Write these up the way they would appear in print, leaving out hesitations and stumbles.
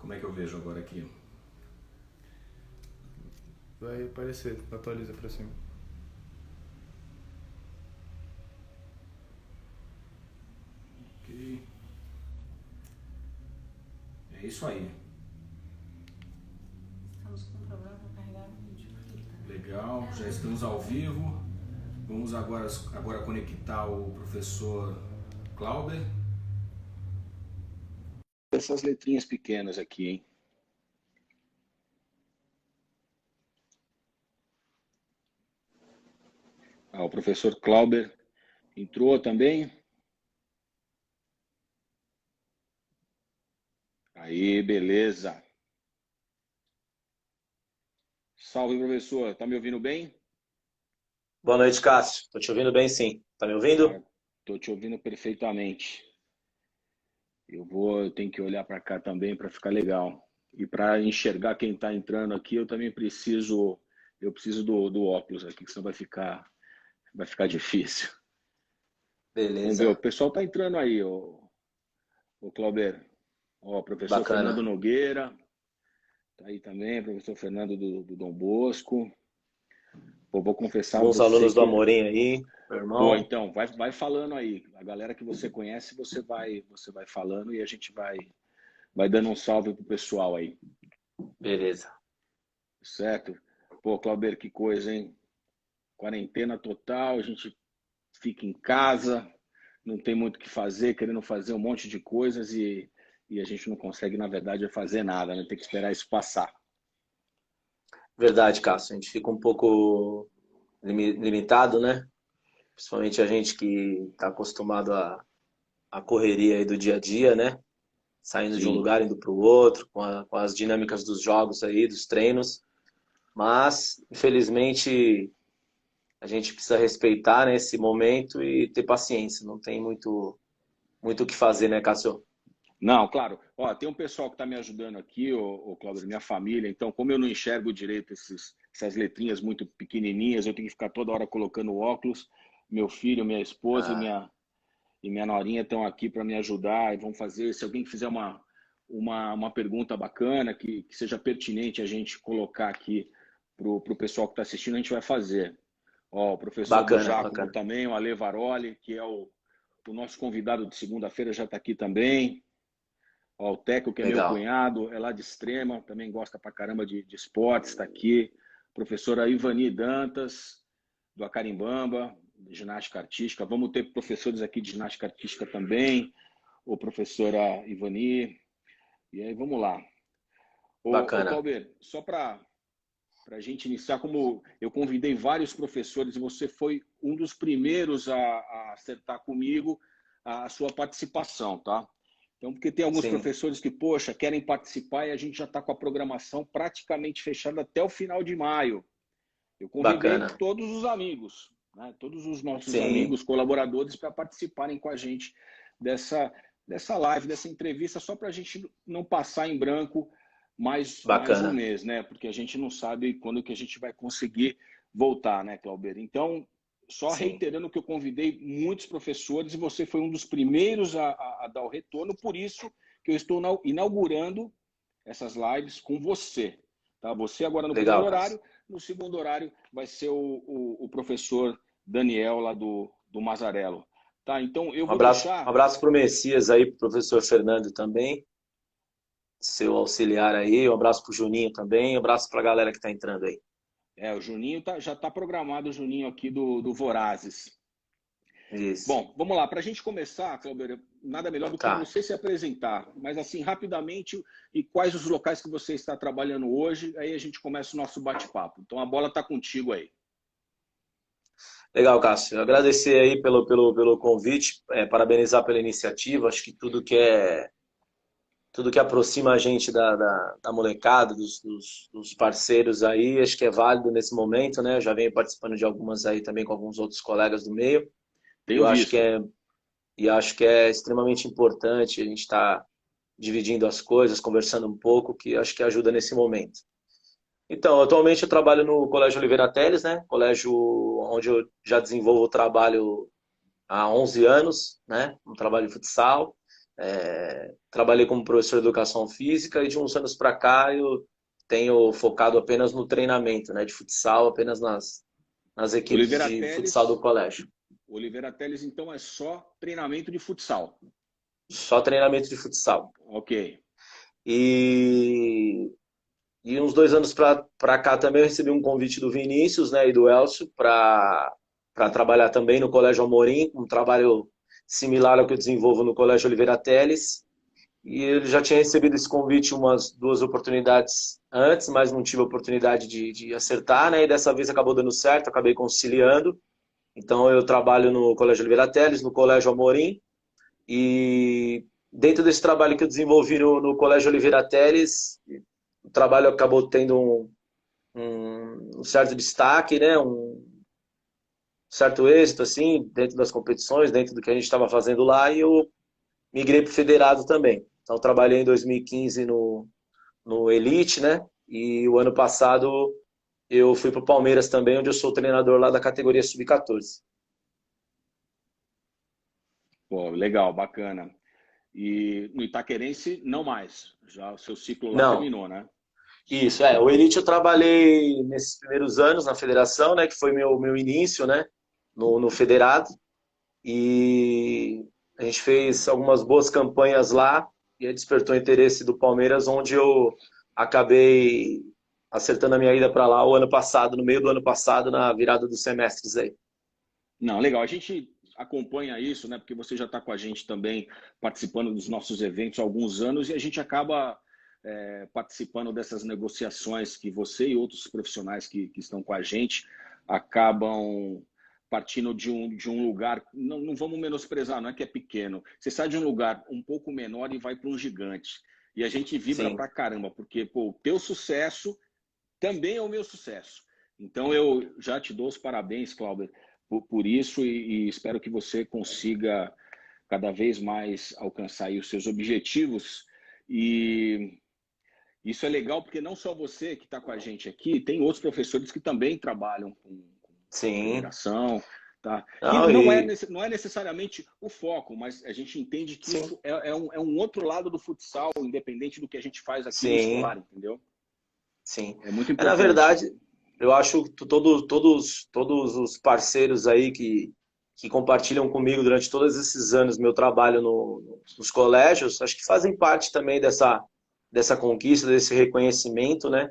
Como é que eu vejo agora aqui? Vai aparecer, atualiza pra cima. Ok. É isso aí. Estamos com um problema para carregar o vídeo. Legal, já estamos ao vivo. Vamos agora conectar o professor Clauber. Essas letrinhas pequenas aqui, hein? O professor Clauber entrou também. Aí, beleza. Salve, professor. Tá me ouvindo bem? Boa noite, Cássio. Tô te ouvindo bem, sim. Tá me ouvindo? Tô te ouvindo perfeitamente. Eu tenho que olhar para cá também para ficar legal. E para enxergar quem está entrando aqui, eu também preciso do óculos aqui, que senão vai ficar difícil. Vamos ver, o Beleza. pessoal está entrando aí, o Clauber. Ó, professor Fernando Bacana. Nogueira, tá aí também, professor Fernando do Dom Bosco. Pô, vou confessar a Alguns você alunos do que... Amorim aí, meu Pô, irmão. então, vai falando aí. A galera que você conhece, você vai falando e a gente vai dando um salve pro pessoal aí. Beleza. Certo? Pô, Clauber, que coisa, hein? Quarentena total, a gente fica em casa, não tem muito o que fazer, querendo fazer um monte de coisas e a gente não consegue, na verdade, fazer nada, né? Tem que esperar isso passar. Verdade, Cássio. A gente fica um pouco limitado, né? Principalmente a gente que tá acostumado à correria aí do dia a dia, né? Saindo de um Sim, lugar, indo para o outro, com as dinâmicas dos jogos aí, dos treinos. Mas, infelizmente, a gente precisa respeitar, né, esse momento e ter paciência. Não tem muito o que fazer, né, Cássio? não, claro. Ó, tem um pessoal que está me ajudando aqui, o Cláudio, minha família. Então, como eu não enxergo direito essas letrinhas muito pequenininhas, eu tenho que ficar toda hora colocando óculos. Meu filho, minha esposa Ah, e minha norinha estão aqui para me ajudar e vão fazer. Se alguém fizer uma pergunta bacana, que seja pertinente a gente colocar aqui para o pessoal que está assistindo, a gente vai fazer. Ó, o professor do bacana, Jacobo bacana. também, o Ale Varoli, que é o nosso convidado de segunda-feira, já está aqui também. Ó, o Teco, que é meu Legal. cunhado, é lá de Extrema, também gosta pra caramba de esportes, está aqui. Professora Ivani Dantas, do Acarimbamba, de ginástica artística. Vamos ter professores aqui de ginástica artística também, o professora Ivani. E aí, vamos lá. Ô Bacana. Clauber, só para a gente iniciar, como eu convidei vários professores e você foi um dos primeiros a acertar comigo a sua participação, tá? Então, porque tem alguns Sim, professores que, poxa, querem participar e a gente já está com a programação praticamente fechada até o final de maio. Eu convidei bacana. todos os amigos, né, todos os nossos Sim, amigos, colaboradores, para participarem com a gente dessa live, dessa entrevista, só para a gente não passar em branco mais um bacana. mês, né? Porque a gente não sabe quando que a gente vai conseguir voltar, né, Clauber? Então, só Sim. reiterando que eu convidei muitos professores e você foi um dos primeiros a dar o retorno, por isso que eu estou inaugurando essas lives com você. Tá? Você agora no primeiro Legal, Cássio. horário, no segundo horário vai ser o professor Daniel lá do Mazarello. Tá? Então eu vou Um deixar... abraço pro Messias aí, pro professor Fernando também, seu auxiliar aí. Um abraço pro Juninho também. Um abraço pra galera que tá entrando aí. O Juninho já está programado, o Juninho aqui do Vorazes. Isso. Bom, vamos lá. Para a gente começar, Cláudio, nada melhor do que Tá. você se apresentar, mas assim, rapidamente, e quais os locais que você está trabalhando hoje, aí a gente começa o nosso bate-papo. Então a bola está contigo aí. Legal, Cássio. Agradecer aí pelo convite, parabenizar pela iniciativa. Acho que tudo que aproxima a gente da molecada, dos parceiros aí, acho que é válido nesse momento, né? Eu já venho participando de algumas aí também com alguns outros colegas do meio. E Tenho eu acho que visto. é extremamente importante a gente estar dividindo as coisas, conversando um pouco, que acho que ajuda nesse momento. Então, atualmente eu trabalho no Colégio Oliveira Teles, né? Colégio onde eu já desenvolvo o trabalho há 11 anos, né? Um trabalho de futsal. Trabalhei como professor de educação física e de uns anos para cá eu tenho focado apenas no treinamento, né, de futsal, apenas nas equipes Oliveira de futsal do Teles, colégio. Oliveira Teles, então, é só treinamento de futsal. Só treinamento de futsal. Ok. E uns 2 anos para cá também eu recebi um convite do Vinícius, né, e do Elcio para trabalhar também no Colégio Amorim, um trabalho similar ao que eu desenvolvo no Colégio Oliveira Teles. E ele já tinha recebido esse convite umas 2 oportunidades antes, mas não tive a oportunidade de acertar, né? E dessa vez acabou dando certo, acabei conciliando. Então eu trabalho no Colégio Oliveira Teles, no Colégio Amorim, e dentro desse trabalho que eu desenvolvi no Colégio Oliveira Teles, o trabalho acabou tendo um certo destaque, né? Um certo êxito, assim, dentro das competições, dentro do que a gente estava fazendo lá, e eu migrei para o Federado também. Então, trabalhei em 2015 no Elite, né? E o ano passado eu fui para o Palmeiras também, onde eu sou treinador lá da categoria Sub-14. Pô, legal, bacana. E no Itaquerense, não mais. Já o seu ciclo lá Não, terminou, né? isso, o Elite eu trabalhei nesses primeiros anos na federação, né? Que foi meu início, né? No Federado. E a gente fez algumas boas campanhas lá e aí despertou o interesse do Palmeiras, onde eu acabei acertando a minha ida para lá o ano passado, no meio do ano passado, na virada dos semestres aí. Não, legal. A gente acompanha isso, né? Porque você já está com a gente também participando dos nossos eventos há alguns anos e a gente acaba participando dessas negociações que você e outros profissionais que estão com a gente acabam partindo de um lugar. Não, não vamos menosprezar, não é que é pequeno. Você sai de um lugar um pouco menor e vai para um gigante. E a gente vibra Sim, pra caramba, porque pô, o teu sucesso também é o meu sucesso. Então eu já te dou os parabéns, Cláudio, por isso e espero que você consiga cada vez mais alcançar aí os seus objetivos. E isso é legal porque não só você que está com a gente aqui, tem outros professores que também trabalham com sim. federação, tá? Que Não, e, não é necessariamente o foco, mas a gente entende que sim, isso é um outro lado do futsal, independente do que a gente faz aqui no sim, escolar, entendeu? sim. É muito Na importante. verdade, eu acho que todos os parceiros aí que compartilham comigo durante todos esses anos meu trabalho nos colégios, acho que fazem parte também dessa conquista, desse reconhecimento, né?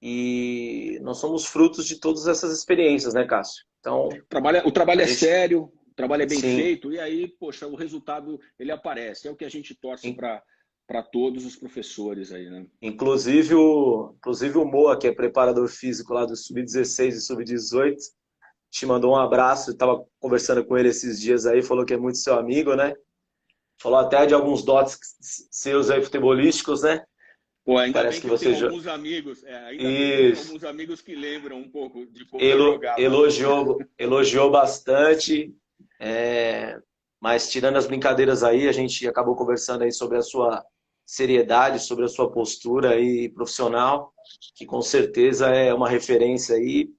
E nós somos frutos de todas essas experiências, né, Cássio? Então, O trabalho a é gente, sério, o trabalho é bem sim, feito, e aí, poxa, o resultado ele aparece. É o que a gente torce para todos os professores aí, né? inclusive o Moa, que é preparador físico lá do Sub-16 e Sub-18, te mandou um abraço, estava conversando com ele esses dias aí, falou que é muito seu amigo, né? Falou até de alguns dotes seus aí futebolísticos, né? Pô, ainda Parece bem que que eu tenho você já... alguns amigos, ainda bem que eu tenho Isso. alguns amigos que lembram um pouco de como eu jogava. Elogiou bastante, mas tirando as brincadeiras aí, a gente acabou conversando aí sobre a sua seriedade, sobre a sua postura aí profissional, que com certeza é uma referência aí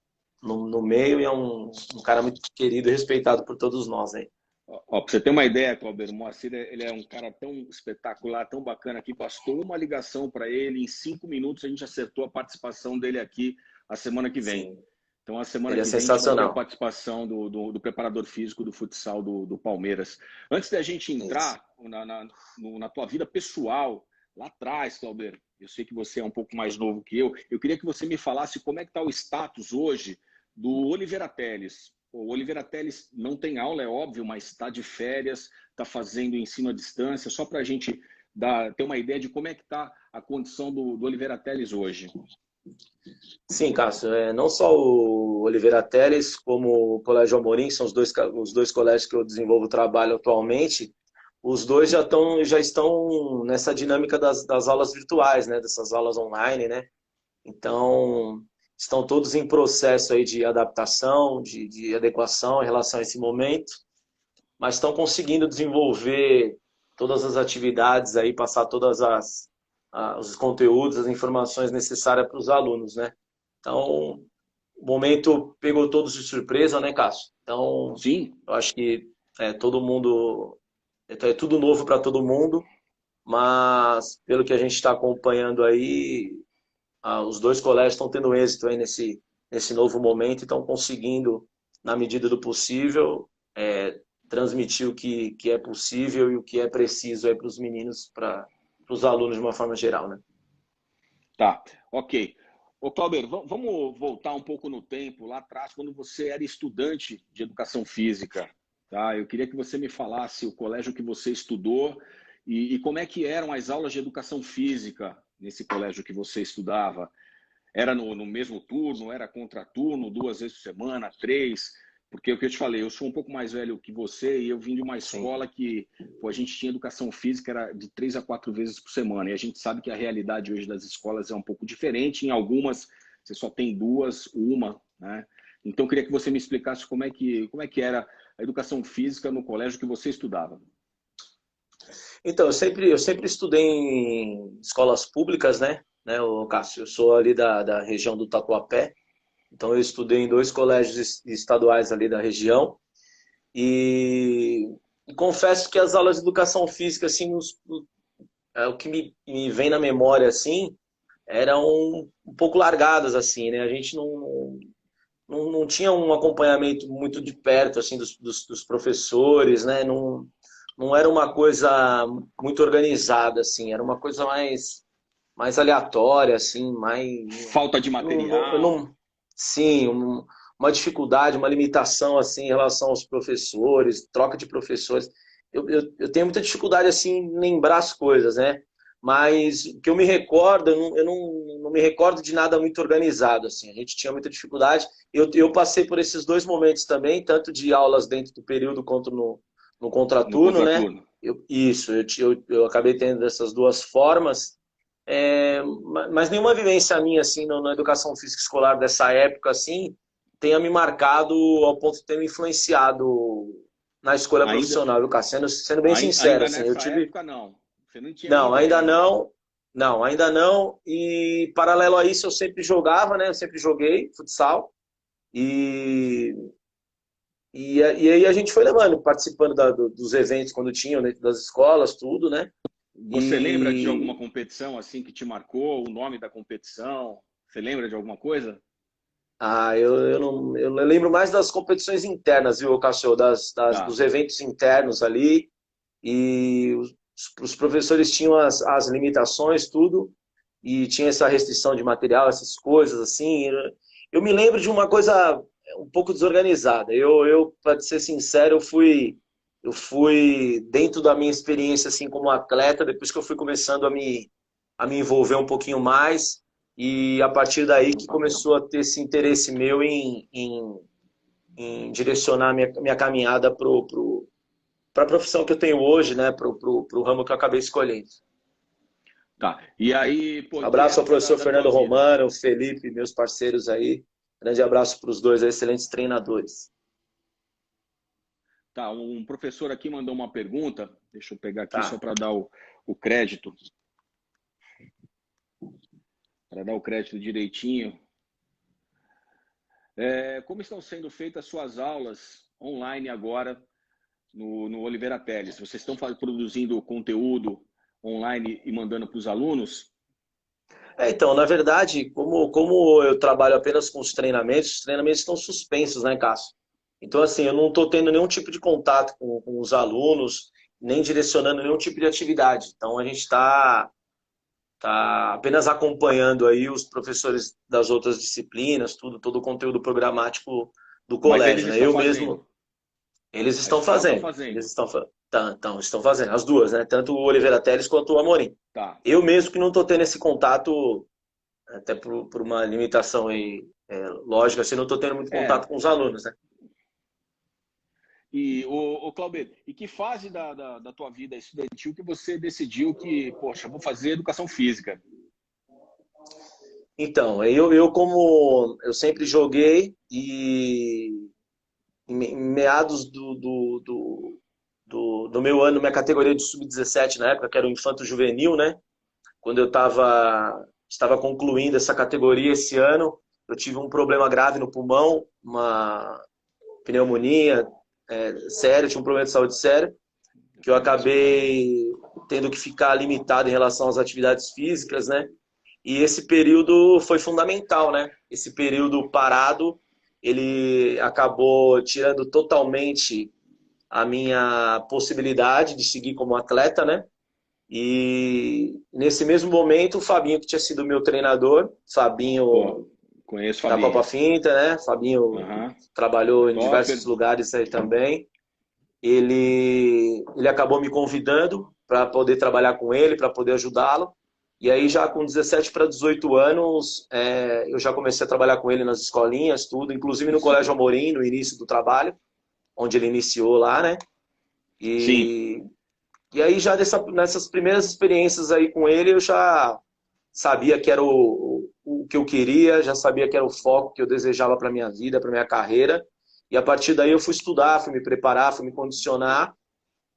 no meio e é um cara muito querido e respeitado por todos nós aí. Ó, pra você ter uma ideia, Cláudio, o Moacir, ele é um cara tão espetacular, tão bacana que bastou uma ligação para ele, em 5 minutos a gente acertou a participação dele aqui a semana que vem. Sim, Então, a semana ele é que vem a gente vai ter a sensacional. participação do preparador físico do futsal do Palmeiras. Antes da gente Isso. entrar na tua vida pessoal, lá atrás, Cláudio, eu sei que você é um pouco mais novo que eu queria que você me falasse como é que está o status hoje do Oliveira Teles. O Oliveira Teles não tem aula, é óbvio, mas está de férias, está fazendo ensino à distância, só para a gente ter uma ideia de como é que está a condição do Oliveira Teles hoje. Sim, Cássio, não só o Oliveira Teles, como o Colégio Amorim, são os dois colégios que eu desenvolvo trabalho atualmente, os dois já estão nessa dinâmica das aulas virtuais, né, dessas aulas online, né? Então, estão todos em processo aí de adaptação, de adequação em relação a esse momento, mas estão conseguindo desenvolver todas as atividades aí, passar os conteúdos, as informações necessárias para os alunos, né? Então, o momento pegou todos de surpresa, né, Cássio? Então, Sim, eu acho que todo mundo Então é tudo novo para todo mundo, mas pelo que a gente está acompanhando aí, os dois colégios estão tendo êxito aí nesse novo momento e estão conseguindo, na medida do possível, transmitir o que é possível e o que é preciso para os meninos, para os alunos de uma forma geral, né? Tá, ok. Ô, Clauber, vamos voltar um pouco no tempo, lá atrás, quando você era estudante de educação física, tá? Eu queria que você me falasse o colégio que você estudou e como é que eram as aulas de educação física nesse colégio que você estudava. Era no mesmo turno, era contraturno, 2 vezes por semana, 3? Porque o que eu te falei, eu sou um pouco mais velho que você e eu vim de uma escola que a gente tinha educação física era de 3 a 4 vezes por semana. E a gente sabe que a realidade hoje das escolas é um pouco diferente. Em algumas, você só tem 2, uma, né? Então, eu queria que você me explicasse como é que era a educação física no colégio que você estudava. Então, eu sempre estudei em escolas públicas, né? Cássio, eu sou ali da região do Tatuapé, então eu estudei em 2 colégios estaduais ali da região e confesso que as aulas de educação física, assim, o que me vem na memória, assim, eram um pouco largadas, assim, né? A gente não tinha um acompanhamento muito de perto, assim, dos professores, né? Não era uma coisa muito organizada, assim, era uma coisa mais aleatória, assim, mais... Falta de material. Sim, uma dificuldade, uma limitação, assim, em relação aos professores, troca de professores. Eu tenho muita dificuldade, assim, em lembrar as coisas, né? Mas o que eu me recordo, eu não me recordo de nada muito organizado, assim. A gente tinha muita dificuldade. Eu passei por esses 2 momentos também, tanto de aulas dentro do período quanto no No contraturno, né? contraturno. Eu acabei tendo dessas 2 formas, mas nenhuma vivência minha, assim, na educação física escolar dessa época, assim, tenha me marcado ao ponto de ter me influenciado na escolha Ainda, profissional, viu, cara? Sendo bem sincero, ainda assim, eu nessa tive... época, não. Você não tinha nem Não, ainda ideia. não. Não, ainda não. E paralelo a isso, eu sempre jogava, né? Eu sempre joguei futsal. E e aí a gente foi levando, participando dos eventos quando tinham dentro das escolas, tudo, né? Você lembra de alguma E competição assim que te marcou, o nome da competição? Você lembra de alguma coisa? eu lembro mais das competições internas, viu, Cássio? Tá. Dos eventos internos ali. E os professores tinham as limitações, tudo, e tinha essa restrição de material, essas coisas, assim. Eu me lembro de uma coisa um pouco desorganizada. Para ser sincero, eu fui dentro da minha experiência, assim, como atleta, depois que eu fui começando a me envolver um pouquinho mais, e a partir daí que começou a ter esse interesse meu em direcionar minha caminhada para a profissão que eu tenho hoje, né, pro ramo que eu acabei escolhendo. Tá. E aí, pô, em que Abraço ao época professor da tua Fernando vida? Romano, o Felipe, meus parceiros aí. Grande abraço para os dois, excelentes treinadores. Tá, um professor aqui mandou uma pergunta, deixa eu pegar aqui só Tá. para dar o crédito, direitinho. Como estão sendo feitas suas aulas online agora no Oliveira Teles? Vocês estão produzindo conteúdo online e mandando para os alunos? Então, na verdade, como eu trabalho apenas com os treinamentos estão suspensos, né, Cássio? Então, assim, eu não estou tendo nenhum tipo de contato com os alunos, nem direcionando nenhum tipo de atividade. Então, a gente tá apenas acompanhando aí os professores das outras disciplinas, todo o conteúdo programático do Mas eles colégio, né? estão Eu mesmo, fazendo. eles A estão escola está fazendo, fazendo. estão fazendo, as duas, né? Tanto o Oliveira Teles quanto o Amorim. Tá. Eu mesmo que não estou tendo esse contato, até por uma limitação aí, lógica, assim, não estou tendo muito É. contato com os alunos, né? E, Clauber, e que fase da tua vida estudantil que você decidiu que, poxa, vou fazer educação física? Então, eu como eu sempre joguei e em meados do meu ano, minha categoria de sub-17 na época, que era o infanto juvenil, né? Quando eu estava concluindo essa categoria esse ano, eu tive um problema grave no pulmão, uma pneumonia séria, tinha um problema de saúde sério. que eu acabei tendo que ficar limitado em relação às atividades físicas, né? E esse período foi fundamental, né? Esse período parado, ele acabou tirando totalmente a minha possibilidade de seguir como atleta, né? E nesse mesmo momento, o Fabinho, que tinha sido meu treinador, Fabinho Pô, conheço o da Fabinho. Copa Finta, né? Fabinho trabalhou em diversos Topper. lugares aí também. Ele acabou me convidando para poder trabalhar com ele, para poder ajudá-lo. E aí já com 17 para 18 anos, eu já comecei a trabalhar com ele nas escolinhas, tudo, inclusive no Colégio Amorim, no início do trabalho, onde ele iniciou lá, né? Sim. E aí já nessas primeiras experiências aí com ele, eu já sabia que era o que eu queria, já sabia que era o foco que eu desejava para minha vida, para minha carreira. E a partir daí eu fui estudar, fui me preparar, fui me condicionar.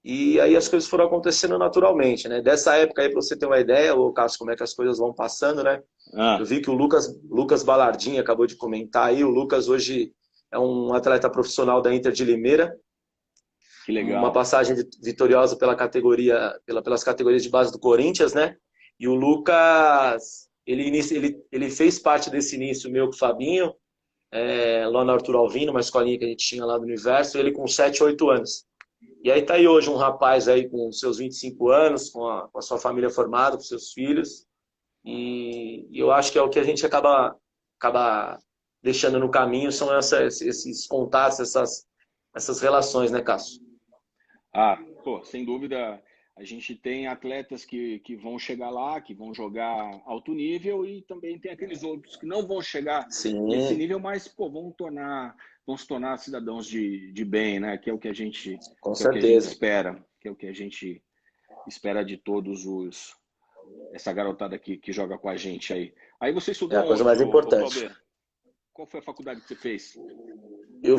E aí as coisas foram acontecendo naturalmente, né? Dessa época aí, para você ter uma ideia, ô Cássio, como é que as coisas vão passando, né? Eu vi que o Lucas Balardim acabou de comentar aí. O Lucas hoje é um atleta profissional da Inter de Limeira. Que legal. Uma passagem vitoriosa pelas categorias de base do Corinthians, né? E o Lucas, ele fez parte desse início meu com o Fabinho, lá na Arthur Alvino, uma escolinha que a gente tinha lá do Universo, ele com 7, 8 anos. E aí tá aí hoje um rapaz aí com seus 25 anos, com a sua família formada, com seus filhos. E eu acho que é o que a gente acaba deixando no caminho, são esses contatos, essas relações, né, Cássio? Pô, sem dúvida, a gente tem atletas que vão chegar lá, que vão jogar alto nível, e também tem aqueles outros que não vão chegar nesse nível, mas pô, vão se tornar cidadãos de bem, né? Que é o que a gente, Com que é o que a gente certeza. espera, que é o que a gente espera de todos essa garotada que joga com a gente aí. Aí você estudou É a coisa onde, mais importante. Clauber? Qual foi a faculdade que você fez? Eu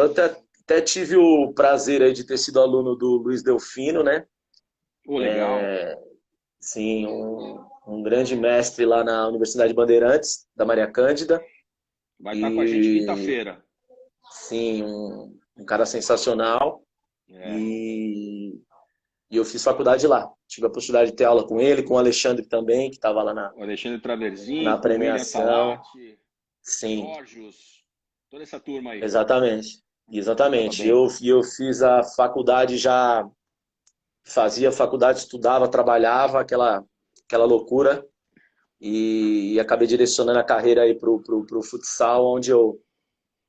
até tive o prazer aí de ter sido aluno do Luiz Delfino, né? Pô, legal. Sim, um grande mestre lá na Universidade Bandeirantes, da Maria Cândida. Vai estar com a gente quinta-feira. Sim, um cara sensacional. E eu fiz faculdade lá. Tive a possibilidade de ter aula com ele, com o Alexandre também, que estava lá o Alexandre Traversin, na premiação. William Salati, Sim. Jorjos, toda essa turma aí. Exatamente. Eu fiz a faculdade já, fazia faculdade, estudava, trabalhava, aquela loucura. E acabei direcionando a carreira aí pro futsal, onde eu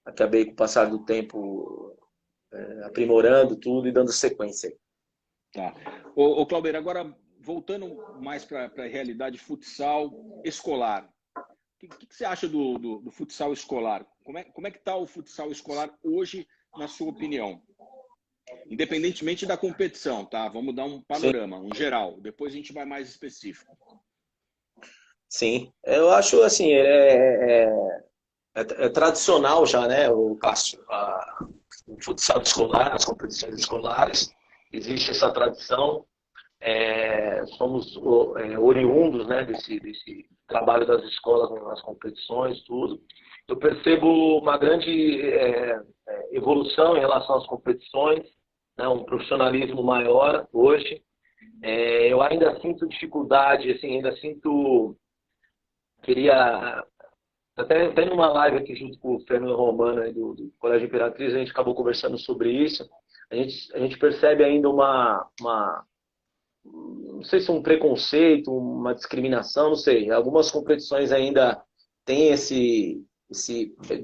acabei, com o passar do tempo, aprimorando tudo e dando sequência. Tá. Ô Clauber, agora voltando mais para a realidade futsal escolar. O que você acha do futsal escolar? Como é que está o futsal escolar hoje, na sua opinião? Independentemente da competição, tá? Vamos dar um panorama, um geral. Depois a gente vai mais específico. Sim, eu acho assim, é tradicional já, né, o futsal escolar, as competições escolares, existe essa tradição, somos oriundos, né, desse trabalho das escolas nas competições, tudo. Eu percebo uma grande evolução em relação às competições, né, um profissionalismo maior hoje. Eu ainda sinto dificuldade, assim, queria até numa live aqui junto com o Fernando Romano aí do Colégio Imperatriz, a gente acabou conversando sobre isso. A gente percebe ainda não sei se um preconceito, uma discriminação, não sei. Algumas competições ainda têm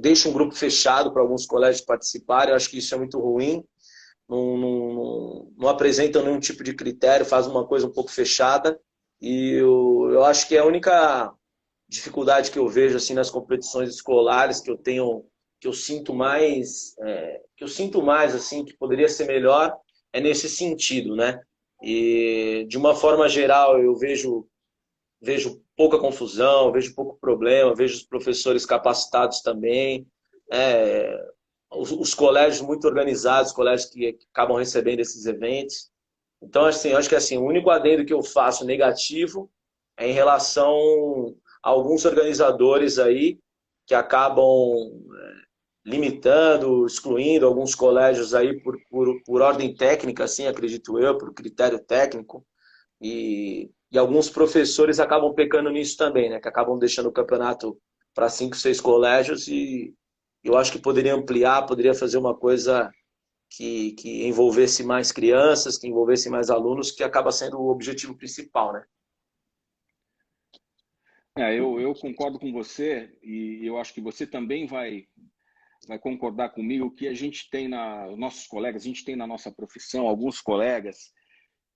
deixa um grupo fechado para alguns colégios participarem. Eu acho que isso é muito ruim. Não apresentam nenhum tipo de critério, faz uma coisa um pouco fechada. E eu acho que é a única dificuldade que eu vejo assim nas competições escolares que eu sinto mais assim, que poderia ser melhor, é nesse sentido, né? E de uma forma geral eu vejo pouca confusão, vejo pouco problema, vejo os professores capacitados também, os colégios muito organizados, colégios que acabam recebendo esses eventos. Então, assim, eu acho que assim, o único adendo que eu faço negativo é em relação a alguns organizadores aí que acabam limitando, excluindo alguns colégios aí por ordem técnica, assim, acredito eu, por critério técnico. E alguns professores acabam pecando nisso também, né? Que acabam deixando o campeonato para 5, 6 colégios e eu acho que poderia ampliar, poderia fazer uma coisa que envolvesse mais crianças, que envolvesse mais alunos, que acaba sendo o objetivo principal, né? Eu concordo com você e eu acho que você também vai concordar comigo que a gente tem os nossos colegas, a gente tem na nossa profissão alguns colegas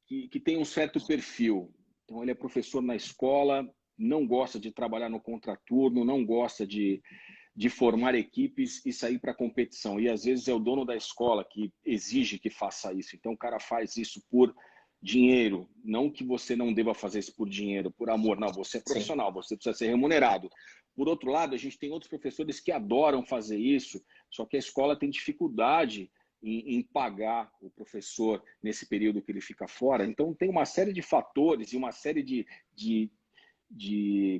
que têm um certo perfil. Então, ele é professor na escola, não gosta de trabalhar no contraturno, não gosta de formar equipes e sair para a competição. E às vezes é o dono da escola que exige que faça isso. Então, o cara faz isso por dinheiro. Não que você não deva fazer isso por dinheiro, por amor. Não, você é Sim, profissional, você precisa ser remunerado. Por outro lado, a gente tem outros professores que adoram fazer isso, só que a escola tem dificuldade em pagar o professor nesse período que ele fica fora. Então, tem uma série de fatores e uma série de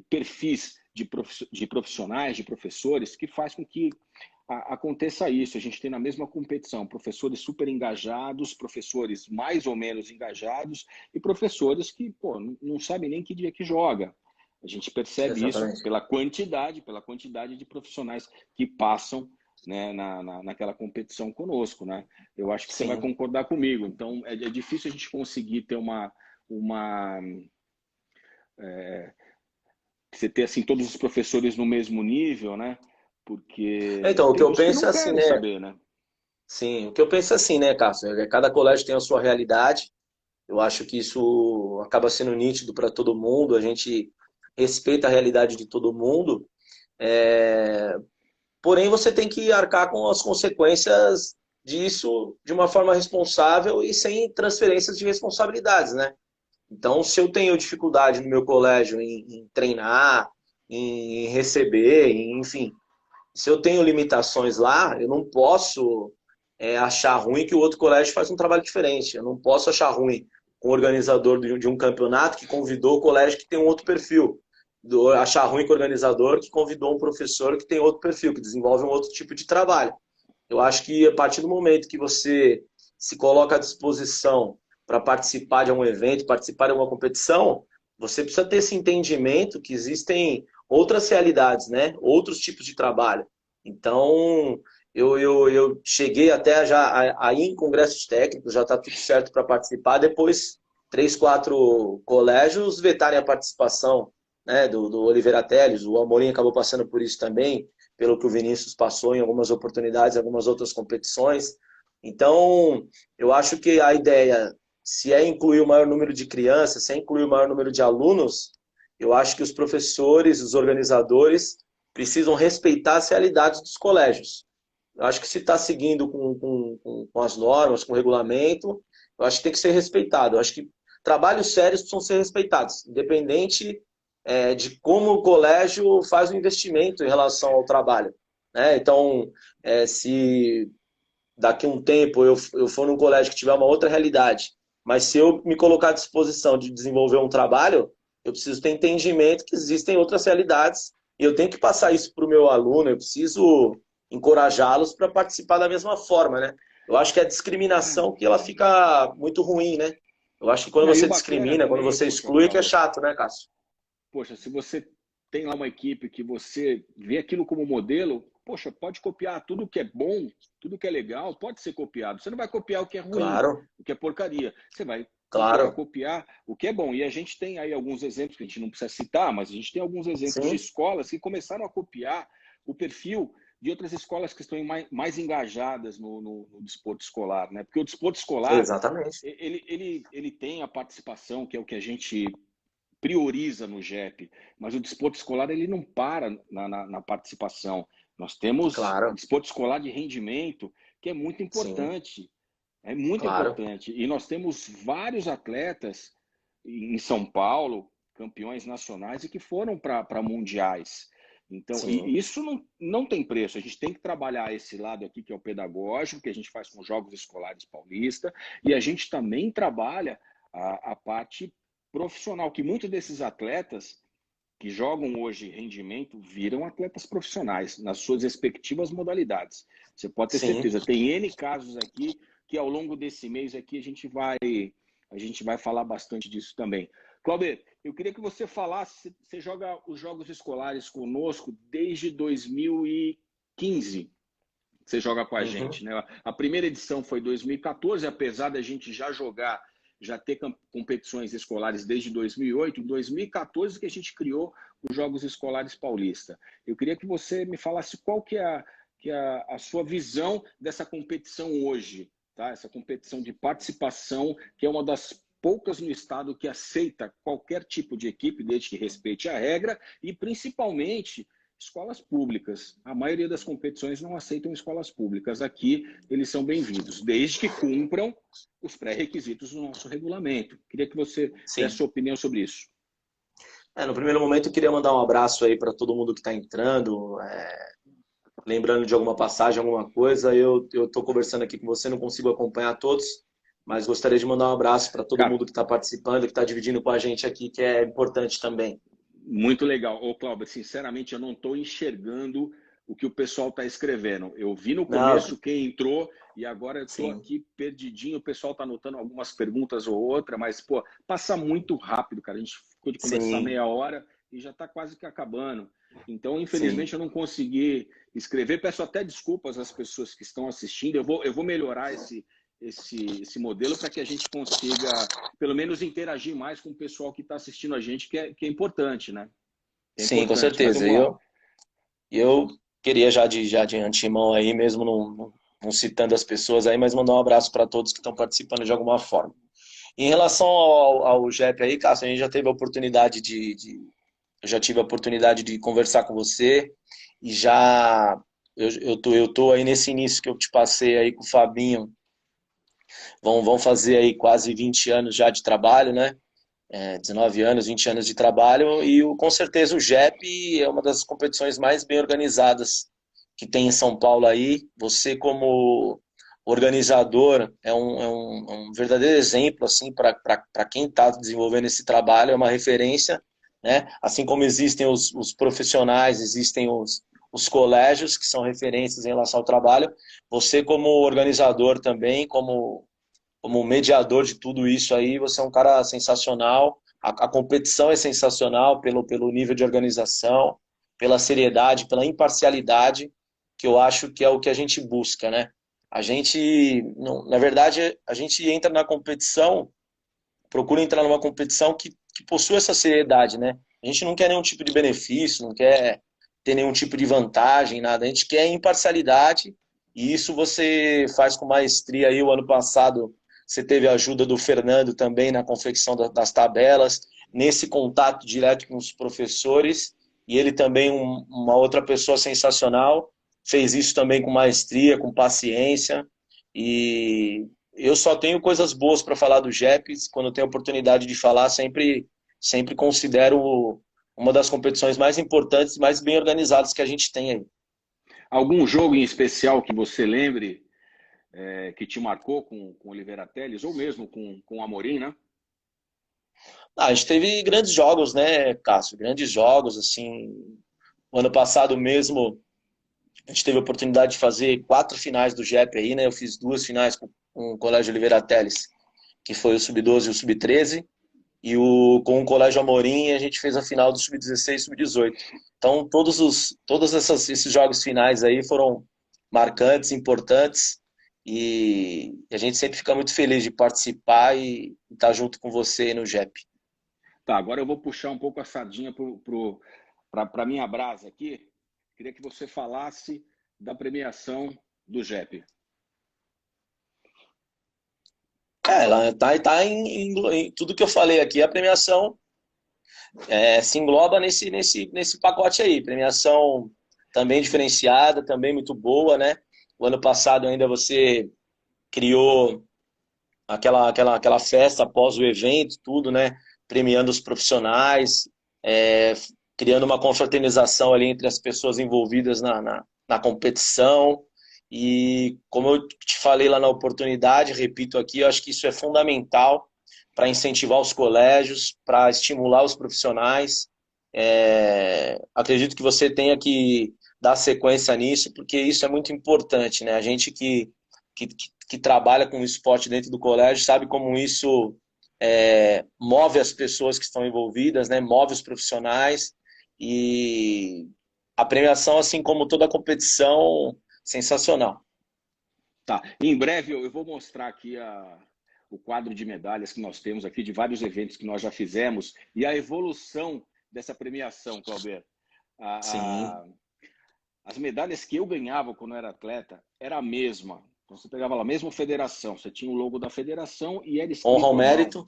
perfis de profissionais, de professores, que faz com que aconteça isso. A gente tem na mesma competição professores super engajados, professores mais ou menos engajados e professores que não sabem nem que dia que joga. A gente percebe isso exatamente. pela quantidade de profissionais que passam, né, naquela competição conosco, né? Eu acho que você vai Sim. concordar comigo. Então, é difícil a gente conseguir ter uma você ter assim todos os professores no mesmo nível, né? Porque Então, o que tem eu uns que penso não é assim, querem né? saber, né? Sim, o que eu penso é assim, né, Cássio? Cada colégio tem a sua realidade. Eu acho que isso acaba sendo nítido para todo mundo. A gente respeita a realidade de todo mundo. É, porém, você tem que arcar com as consequências disso de uma forma responsável e sem transferências de responsabilidades, né? Então, se eu tenho dificuldade no meu colégio em treinar, em receber, enfim, se eu tenho limitações lá, eu não posso achar ruim que o outro colégio faz um trabalho diferente. Eu não posso achar ruim com o organizador de um campeonato que convidou o colégio que tem um outro perfil. Achar ruim com o organizador que convidou um professor que tem outro perfil, que desenvolve um outro tipo de trabalho. Eu acho que a partir do momento que você se coloca à disposição para participar de um evento, participar de uma competição, você precisa ter esse entendimento que existem outras realidades, né? Outros tipos de trabalho. Então, eu cheguei até já a ir em congressos técnicos, já está tudo certo para participar. Depois, 3, 4 colégios vetarem a participação, né, do Oliveira Teles. O Amorim acabou passando por isso também, pelo que o Vinícius passou em algumas oportunidades, em algumas outras competições. Então, eu acho que a ideia, se é incluir o maior número de crianças, se é incluir o maior número de alunos, eu acho que os professores, os organizadores, precisam respeitar as realidades dos colégios. Eu acho que se está seguindo com as normas, com o regulamento, eu acho que tem que ser respeitado. Eu acho que trabalhos sérios precisam ser respeitados, independente de como o colégio faz o investimento em relação ao trabalho. Né? Então, se daqui a um tempo eu for num colégio que tiver uma outra realidade, mas se eu me colocar à disposição de desenvolver um trabalho, eu preciso ter entendimento que existem outras realidades e eu tenho que passar isso para o meu aluno, eu preciso encorajá-los para participar da mesma forma, né? Eu acho que a discriminação que ela fica muito ruim, né? Eu acho que quando E você o bacana discrimina, quando também, você poxa, exclui, que é Cláudio, chato, né, Cássio? poxa, se você tem lá uma equipe que você vê aquilo como modelo, poxa, pode copiar tudo que é bom, tudo que é legal, pode ser copiado. Você não vai copiar o que é ruim, Claro, o que é porcaria. Você vai procurar claro, copiar o que é bom. E a gente tem aí alguns exemplos que a gente não precisa citar, mas a gente tem alguns exemplos de sim, escolas que começaram a copiar o perfil de outras escolas que estão mais engajadas no desporto escolar, né? Porque o desporto escolar exatamente. ele tem a participação, que é o que a gente prioriza no JEP, mas o desporto escolar ele não para na participação. Nós temos Claro, desporto escolar de rendimento, que é muito sim, importante. É muito claro, importante. E nós temos vários atletas em São Paulo, campeões nacionais, e que foram para mundiais. Então, sim. e isso não tem preço. A gente tem que trabalhar esse lado aqui, que é o pedagógico, que a gente faz com os Jogos Escolares Paulista, e a gente também trabalha a parte profissional, que muitos desses atletas que jogam hoje rendimento viram atletas profissionais nas suas respectivas modalidades. Você pode ter Sim. certeza. Tem N casos aqui que ao longo desse mês aqui a gente vai falar bastante disso também. Cláudio, eu queria que você falasse, você joga os jogos escolares conosco desde 2015. Você joga com a gente, né? A primeira edição foi 2014, apesar da gente já ter competições escolares desde 2008, em 2014 que a gente criou os Jogos Escolares Paulista. Eu queria que você me falasse qual que é a sua visão dessa competição hoje, tá? Essa competição de participação, que é uma das poucas no estado que aceita qualquer tipo de equipe, desde que respeite a regra, e principalmente escolas públicas. A maioria das competições não aceitam escolas públicas. Aqui eles são bem-vindos, desde que cumpram os pré-requisitos do nosso regulamento. Queria que você desse a sua opinião sobre isso. No primeiro momento, eu queria mandar um abraço aí para todo mundo que está entrando. Lembrando de alguma passagem, alguma coisa, eu estou conversando aqui com você, não consigo acompanhar todos, mas gostaria de mandar um abraço para todo mundo que está participando, que está dividindo com a gente aqui, que é importante também. Muito legal. Ô, Cláudio, sinceramente, eu não estou enxergando o que o pessoal está escrevendo. Eu vi no começo quem entrou e agora eu estou aqui perdidinho. O pessoal está anotando algumas perguntas ou outra, mas, pô, passa muito rápido, cara. A gente ficou de conversar meia hora e já está quase que acabando. Então, infelizmente, eu não consegui escrever. Peço até desculpas às pessoas que estão assistindo. Eu vou melhorar esse modelo para que a gente consiga, pelo menos, interagir mais com o pessoal que está assistindo a gente, que é importante, né? Sim, com certeza. Eu queria já de antemão aí, mesmo não citando as pessoas aí, mas mandar um abraço para todos que estão participando de alguma forma. Em relação ao JEP aí, Cássio, a gente já teve a oportunidade eu já tive a oportunidade de conversar com você e eu tô aí nesse início que eu te passei aí com o Fabinho. Vão fazer aí quase 20 anos já de trabalho, né? 19 anos, 20 anos de trabalho e com certeza o JEP é uma das competições mais bem organizadas que tem em São Paulo aí. Você como organizador é um verdadeiro exemplo assim para quem está desenvolvendo esse trabalho, é uma referência, né? Assim como existem os profissionais, existem os colégios que são referências em relação ao trabalho, você como organizador também, como mediador de tudo isso aí, você é um cara sensacional. A competição é sensacional pelo nível de organização, pela seriedade, pela imparcialidade, que eu acho que é o que a gente busca, né? A gente, na verdade, a gente entra na competição, procura entrar numa competição que possui essa seriedade, né? A gente não quer nenhum tipo de benefício, não quer ter nenhum tipo de vantagem, nada. A gente quer imparcialidade e isso você faz com maestria aí. O ano passado você teve a ajuda do Fernando também na confecção das tabelas, nesse contato direto com os professores, e ele também, uma outra pessoa sensacional, fez isso também com maestria, com paciência, e eu só tenho coisas boas para falar do JEP. Quando eu tenho a oportunidade de falar, sempre considero uma das competições mais importantes e mais bem organizadas que a gente tem aí. Algum jogo em especial que você lembre que te marcou com o Oliveira Teles, ou mesmo com o Amorim, né? A gente teve grandes jogos, né, Cássio? Grandes jogos, assim. O ano passado mesmo, a gente teve a oportunidade de fazer 4 finais do JEP aí, né? Eu fiz 2 finais com o Colégio Oliveira Teles, que foi o Sub-12 e o Sub-13. E com o Colégio Amorim, a gente fez a final do Sub-16 e Sub-18. Então, todos esses jogos finais aí foram marcantes, importantes. E a gente sempre fica muito feliz de participar e estar junto com você no JEP. Tá, agora eu vou puxar um pouco a sardinha para a minha brasa aqui. Queria que você falasse da premiação do JEP. Ela tá em tudo que eu falei aqui. A premiação se engloba nesse pacote aí. Premiação também diferenciada, também muito boa, né? O ano passado ainda você criou aquela festa após o evento, tudo, né? Premiando os profissionais, criando uma confraternização ali entre as pessoas envolvidas na competição. E como eu te falei lá na oportunidade, repito aqui, eu acho que isso é fundamental para incentivar os colégios, para estimular os profissionais. Acredito que você tenha que dar sequência nisso, porque isso é muito importante, né? A gente que trabalha com o esporte dentro do colégio sabe como isso move as pessoas que estão envolvidas, né? Move os profissionais e a premiação, assim como toda a competição, sensacional. Tá. Em breve eu vou mostrar aqui o quadro de medalhas que nós temos aqui, de vários eventos que nós já fizemos, e a evolução dessa premiação, Clauber. Sim. As medalhas que eu ganhava quando eu era atleta era a mesma. Então, você pegava lá a mesma federação, você tinha o logo da federação e era Honra escrito ao à mão. mérito.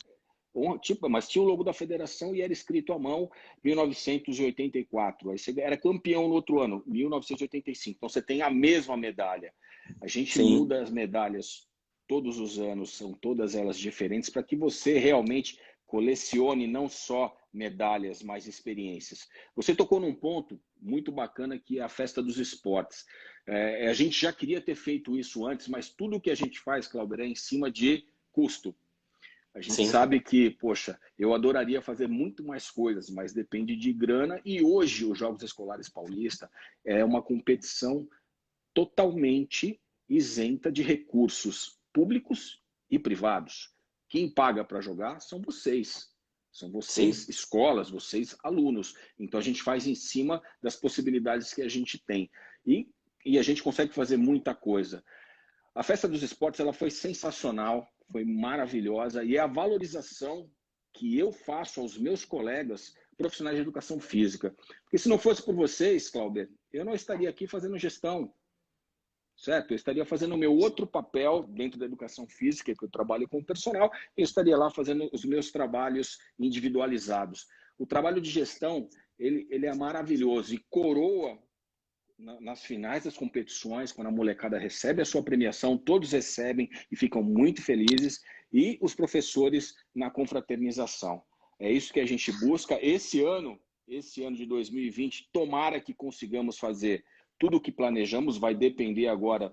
Mas tinha o logo da federação e era escrito à mão 1984. Aí você era campeão no outro ano, 1985. Então você tem a mesma medalha. A gente Sim. muda as medalhas todos os anos, são todas elas diferentes, para que você realmente colecione não só medalhas, mas experiências. Você tocou num ponto muito bacana que é a festa dos esportes. A gente já queria ter feito isso antes, mas tudo que a gente faz, Cláudio, é em cima de custo. A gente Sim. sabe que, poxa, eu adoraria fazer muito mais coisas, mas depende de grana. E hoje, os Jogos Escolares Paulista é uma competição totalmente isenta de recursos públicos e privados. Quem paga para jogar são vocês. São vocês, Sim. escolas, vocês, alunos. Então, a gente faz em cima das possibilidades que a gente tem. E a gente consegue fazer muita coisa. A Festa dos Esportes ela foi sensacional, foi maravilhosa e é a valorização que eu faço aos meus colegas profissionais de educação física. Porque se não fosse por vocês, Cláudio, eu não estaria aqui fazendo gestão, certo? Eu estaria fazendo o meu outro papel dentro da educação física, que eu trabalho com o personal, eu estaria lá fazendo os meus trabalhos individualizados. O trabalho de gestão, ele é maravilhoso e coroa nas finais das competições, quando a molecada recebe a sua premiação, todos recebem e ficam muito felizes, e os professores na confraternização. É isso que a gente busca. Esse ano de 2020, tomara que consigamos fazer tudo o que planejamos, vai depender agora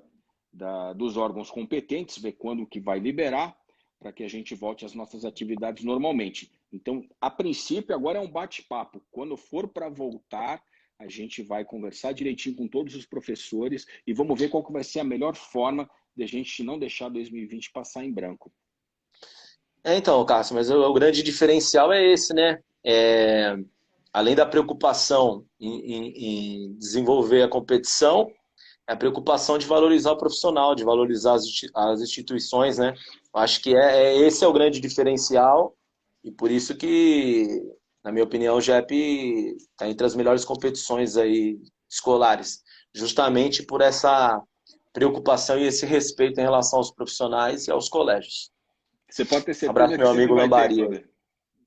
dos órgãos competentes, ver quando que vai liberar, para que a gente volte às nossas atividades normalmente. Então, a princípio, agora é um bate-papo. Quando for para voltar, a gente vai conversar direitinho com todos os professores e vamos ver qual que vai ser a melhor forma de a gente não deixar 2020 passar em branco. Então, Cássio, mas o grande diferencial é esse, né? Além da preocupação em desenvolver a competição, é a preocupação de valorizar o profissional, de valorizar as instituições, né? Eu acho que esse é o grande diferencial e por isso que, na minha opinião, o JEP está entre as melhores competições aí escolares, justamente por essa preocupação e esse respeito em relação aos profissionais e aos colégios. Você pode ter Abraço, certeza que meu sempre amigo vai ter, Lambari. Cláudio.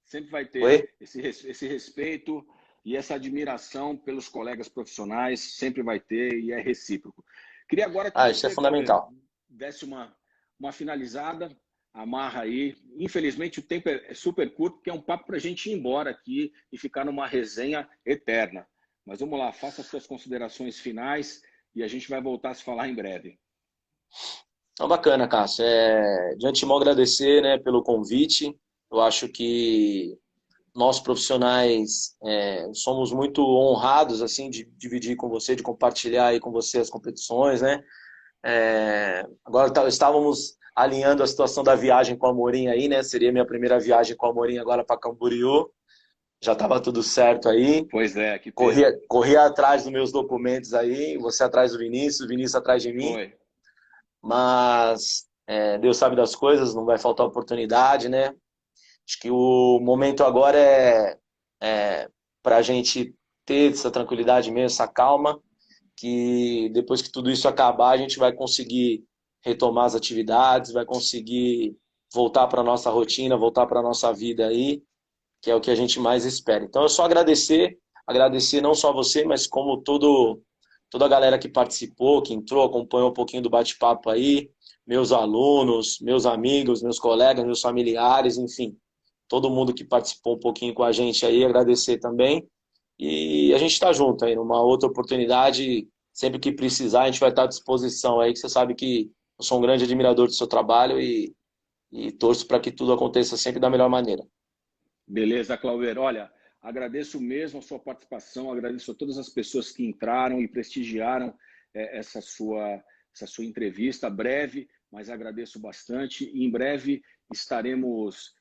Sempre vai ter Oi? esse respeito e essa admiração pelos colegas profissionais, sempre vai ter e é recíproco. Queria agora que Isso é você, Cláudio, fundamental. desse uma finalizada, amarra aí. Infelizmente o tempo é super curto, porque é um papo para a gente ir embora aqui e ficar numa resenha eterna. Mas vamos lá, faça as suas considerações finais e a gente vai voltar a se falar em breve. Então, bacana, Cássio. De antemão agradecer, né, pelo convite. Eu acho que nós profissionais somos muito honrados assim de dividir com você, de compartilhar aí com você as competições, né? Agora estávamos alinhando a situação da viagem com a Amorim aí, né? Seria minha primeira viagem com a Amorim agora para Camboriú. Já estava tudo certo aí. Pois é, que corri atrás dos meus documentos aí, você atrás do Vinícius, Vinícius atrás de mim. Foi. Mas Deus sabe das coisas, não vai faltar oportunidade, né? Acho que o momento agora é para a gente ter essa tranquilidade mesmo, essa calma, que depois que tudo isso acabar, a gente vai conseguir retomar as atividades, vai conseguir voltar para a nossa rotina, voltar para a nossa vida aí, que é o que a gente mais espera. Então, é só agradecer não só você, mas como toda a galera que participou, que entrou, acompanhou um pouquinho do bate-papo aí, meus alunos, meus amigos, meus colegas, meus familiares, enfim, todo mundo que participou um pouquinho com a gente aí, agradecer também. E a gente está junto aí, numa outra oportunidade, sempre que precisar, a gente vai estar à disposição aí, que você sabe que eu sou um grande admirador do seu trabalho e torço para que tudo aconteça sempre da melhor maneira. Beleza, Clauber. Olha, Agradeço mesmo a sua participação, agradeço a todas as pessoas que entraram e prestigiaram essa sua entrevista breve, mas agradeço bastante. E em breve estaremos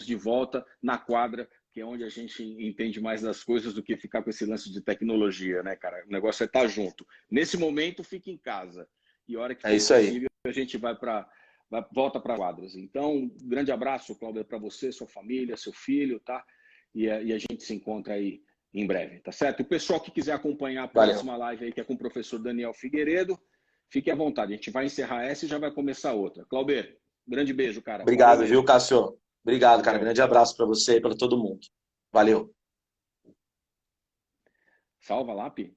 de volta na quadra, que é onde a gente entende mais das coisas do que ficar com esse lance de tecnologia, né, cara? O negócio é estar junto. Nesse momento, fique em casa. E a hora que for possível, a gente volta para quadras. Então, um grande abraço, Cláudio, para você, sua família, seu filho, tá? E a gente se encontra aí em breve, tá certo? O pessoal que quiser acompanhar a próxima live aí, que é com o professor Daniel Figueiredo, fique à vontade. A gente vai encerrar essa e já vai começar outra. Cláudio, grande beijo, cara. Obrigado, Valeu, viu, Cássio? Obrigado, cara. Grande abraço para você e para todo mundo. Valeu. Salva lá, Pi.